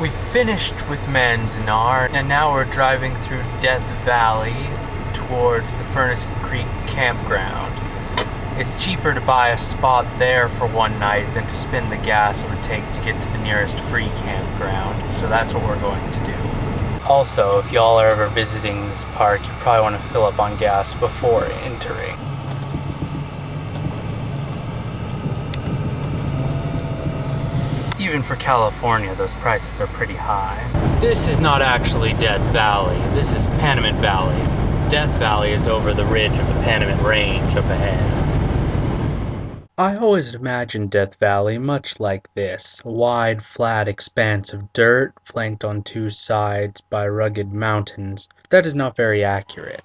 We finished with Manzanar, and now we're driving through Death Valley towards the Furnace Creek campground. It's cheaper to buy a spot there for one night than to spend the gas it would take to get to the nearest free campground, so that's what we're going to do. Also, if y'all are ever visiting this park, you probably want to fill up on gas before entering. Even for California, those prices are pretty high. This is not actually Death Valley. This is Panamint Valley. Death Valley is over the ridge of the Panamint Range up ahead. I always imagined Death Valley much like this, a wide, flat expanse of dirt flanked on two sides by rugged mountains. That is not very accurate.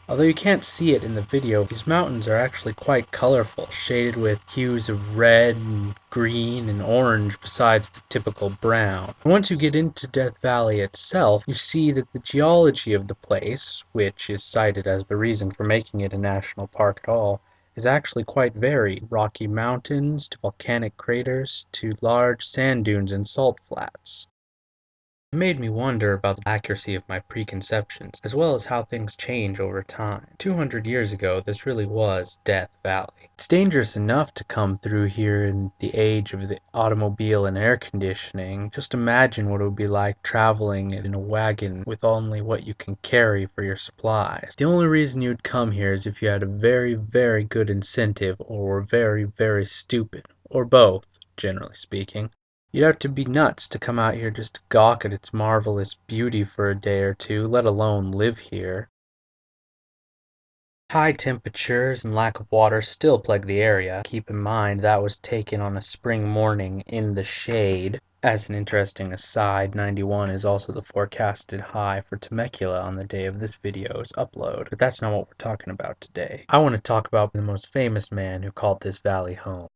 Although you can't see it in the video, these mountains are actually quite colorful, shaded with hues of red and green and orange besides the typical brown. Once you get into Death Valley itself, you see that the geology of the place, which is cited as the reason for making it a national park at all, is actually quite varied. Rocky mountains to volcanic craters to large sand dunes and salt flats. It made me wonder about the accuracy of my preconceptions, as well as how things change over time. 200 years ago, this really was Death Valley. It's dangerous enough to come through here in the age of the automobile and air conditioning. Just imagine what it would be like traveling in a wagon with only what you can carry for your supplies. The only reason you'd come here is if you had a very, very good incentive or were very, very stupid, or both, generally speaking. You'd have to be nuts to come out here just to gawk at its marvelous beauty for a day or two, let alone live here. High temperatures and lack of water still plague the area. Keep in mind that was taken on a spring morning in the shade. As an interesting aside, 91 is also the forecasted high for Temecula on the day of this video's upload, but that's not what we're talking about today. I want to talk about the most famous man who called this valley home.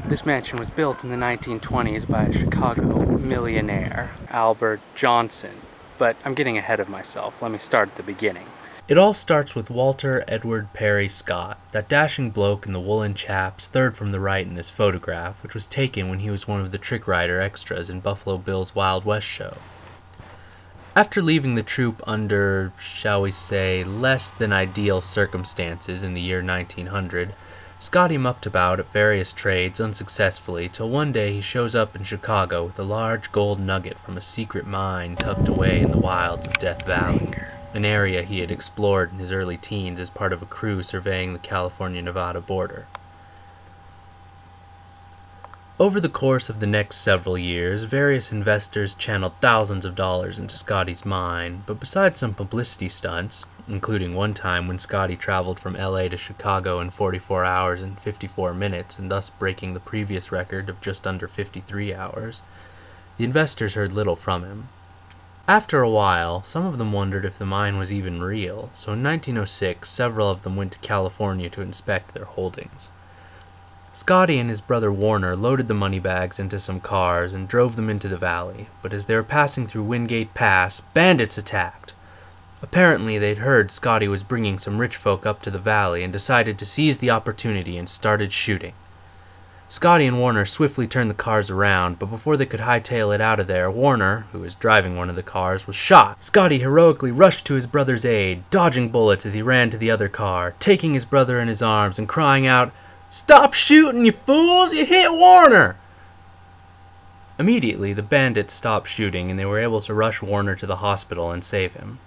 This mansion was built in the 1920s by a Chicago millionaire, Albert Johnson. But I'm getting ahead of myself. Let me start at the beginning. It all starts with Walter Edward Perry Scott, that dashing bloke in the woolen chaps, third from the right in this photograph, which was taken when he was one of the trick rider extras in Buffalo Bill's Wild West show. After leaving the troupe under, shall we say, less than ideal circumstances in the year 1900, Scotty mucked about at various trades unsuccessfully till one day he shows up in Chicago with a large gold nugget from a secret mine tucked away in the wilds of Death Valley, an area he had explored in his early teens as part of a crew surveying the California-Nevada border. Over the course of the next several years, various investors channeled thousands of dollars into Scotty's mine, but besides some publicity stunts, including one time when Scotty traveled from LA to Chicago in 44 hours and 54 minutes and thus breaking the previous record of just under 53 hours, the investors heard little from him. After a while, some of them wondered if the mine was even real, so in 1906 several of them went to California to inspect their holdings. Scotty and his brother Warner loaded the money bags into some cars and drove them into the valley, but as they were passing through Wingate Pass, bandits attacked. Apparently they'd heard Scotty was bringing some rich folk up to the valley and decided to seize the opportunity and started shooting. Scotty and Warner swiftly turned the cars around, but before they could hightail it out of there, Warner, who was driving one of the cars, was shot. Scotty heroically rushed to his brother's aid, dodging bullets as he ran to the other car, taking his brother in his arms and crying out, "Stop shooting, you fools! You hit Warner!" Immediately, the bandits stopped shooting and they were able to rush Warner to the hospital and save him.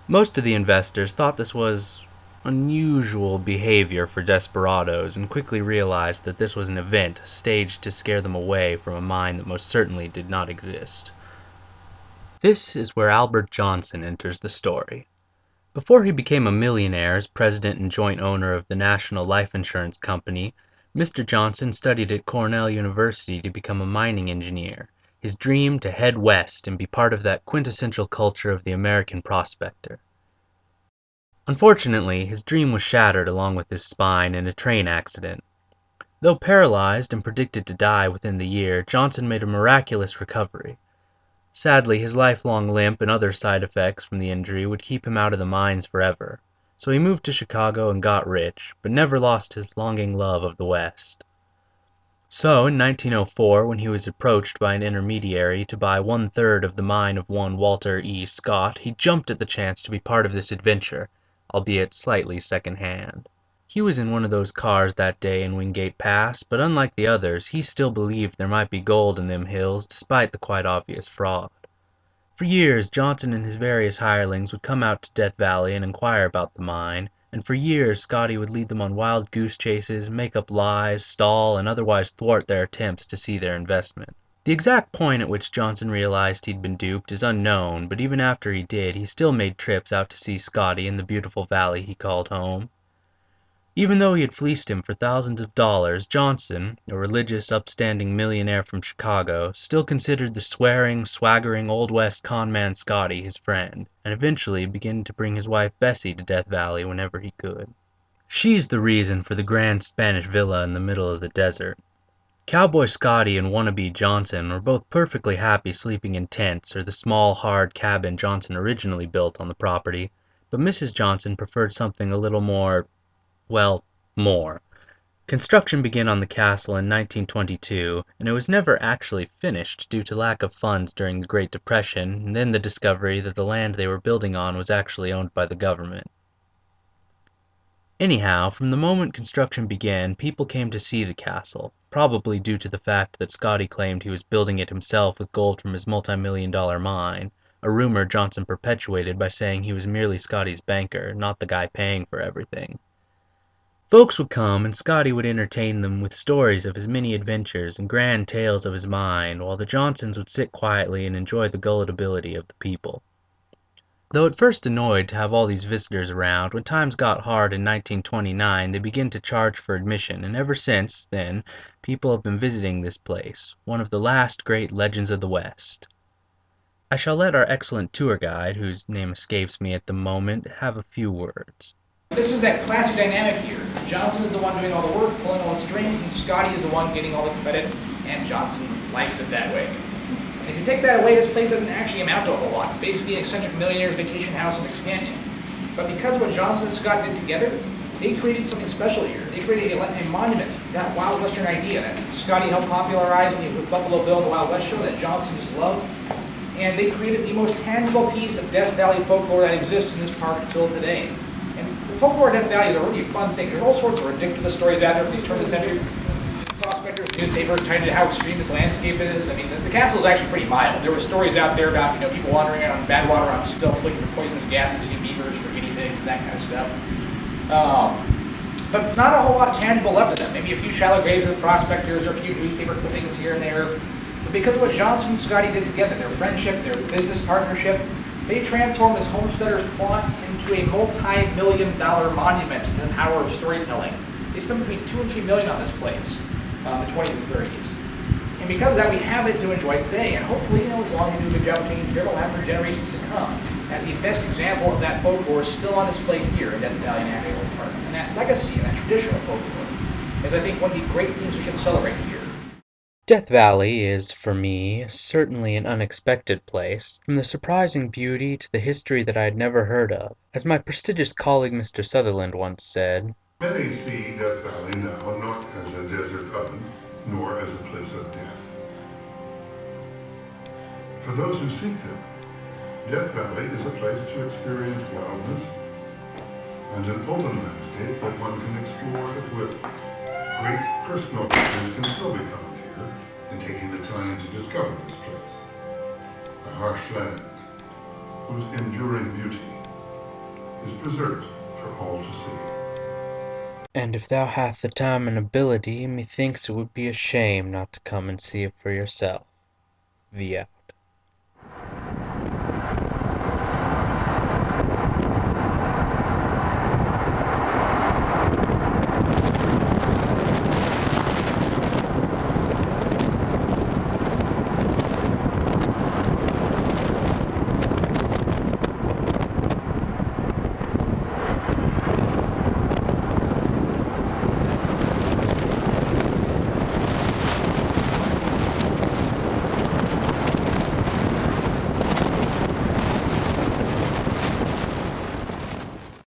Most of the investors thought this was unusual behavior for desperados and quickly realized that this was an event staged to scare them away from a mine that most certainly did not exist. This is where Albert Johnson enters the story. Before he became a millionaire as president and joint owner of the National Life Insurance Company, Mr. Johnson studied at Cornell University to become a mining engineer, his dream to head west and be part of that quintessential culture of the American prospector. Unfortunately, his dream was shattered along with his spine in a train accident. Though paralyzed and predicted to die within the year, Johnson made a miraculous recovery. Sadly, his lifelong limp and other side effects from the injury would keep him out of the mines forever, so he moved to Chicago and got rich, but never lost his longing love of the West. So, in 1904, when he was approached by an intermediary to buy 1/3 of the mine of one Walter E. Scott, he jumped at the chance to be part of this adventure, albeit slightly second-hand. He was in one of those cars that day in Wingate Pass, but unlike the others, he still believed there might be gold in them hills despite the quite obvious fraud. For years Johnson and his various hirelings would come out to Death Valley and inquire about the mine, and for years Scotty would lead them on wild goose chases, make up lies, stall, and otherwise thwart their attempts to see their investment. The exact point at which Johnson realized he'd been duped is unknown, but even after he did, he still made trips out to see Scotty in the beautiful valley he called home. Even though he had fleeced him for thousands of dollars, Johnson, a religious, upstanding millionaire from Chicago, still considered the swearing, swaggering Old West conman Scotty his friend, and eventually began to bring his wife Bessie to Death Valley whenever he could. She's the reason for the grand Spanish villa in the middle of the desert. Cowboy Scotty and wannabe Johnson were both perfectly happy sleeping in tents or the small, hard cabin Johnson originally built on the property, but Mrs. Johnson preferred something a little more, well, more. Construction began on the castle in 1922, and it was never actually finished due to lack of funds during the Great Depression and then the discovery that the land they were building on was actually owned by the government. Anyhow, from the moment construction began, people came to see the castle, probably due to the fact that Scotty claimed he was building it himself with gold from his multi-million-dollar mine, a rumor Johnson perpetuated by saying he was merely Scotty's banker, not the guy paying for everything. Folks would come, and Scotty would entertain them with stories of his many adventures and grand tales of his mine, while the Johnsons would sit quietly and enjoy the gullibility of the people. Though at first annoyed to have all these visitors around, when times got hard in 1929 they began to charge for admission, and ever since then people have been visiting this place, one of the last great legends of the West. I shall let our excellent tour guide, whose name escapes me at the moment, have a few words. This is that classic dynamic here. Johnson is the one doing all the work, pulling all the strings, and Scotty is the one getting all the credit, and Johnson likes it that way. And if you take that away, this place doesn't actually amount to a whole lot. It's basically an eccentric millionaire's vacation house in the canyon. But because of what Johnson and Scott did together, they created something special here. They created a monument to that Wild Western idea that Scotty helped popularize with Buffalo Bill and the Wild West show that Johnson just loved. And they created the most tangible piece of Death Valley folklore that exists in this park until today. The folklore of Death Valley is a really fun thing. There's all sorts of ridiculous stories out there from these turn-of-the-century prospectors, newspapers, tied to how extreme this landscape is. I mean, the castle is actually pretty mild. There were stories out there about people wandering out on bad water on stilts, looking for poisonous gases, using beavers for guinea pigs, that kind of stuff. But not a whole lot tangible left of them. Maybe a few shallow graves of the prospectors, or a few newspaper clippings here and there. But because of what Johnson and Scotty did together, their friendship, their business partnership, they transformed this homesteader's plot into a multi-million-dollar monument to the power of storytelling. They spent between $2 and $3 million on this place in the 20s and 30s. And because of that, we have it to enjoy today. And hopefully, as long as we do a good job of taking care of it, we'll have for generations to come. As the best example of that folklore is still on display here in Death Valley National Park. And that legacy and that tradition of folklore is, I think, one of the great things we can celebrate here. Death Valley is, for me, certainly an unexpected place, from the surprising beauty to the history that I had never heard of. As my prestigious colleague Mr. Sutherland once said, "Many see Death Valley now not as a desert oven, nor as a place of death. For those who seek them, Death Valley is a place to experience wildness and an open landscape that one can explore at will. Great personal pleasures can still be found here in taking the time to discover this place. A harsh land whose enduring beauty is preserved for all to see. And if thou hath the time and ability, methinks it would be a shame not to come and see it for yourself. V.F.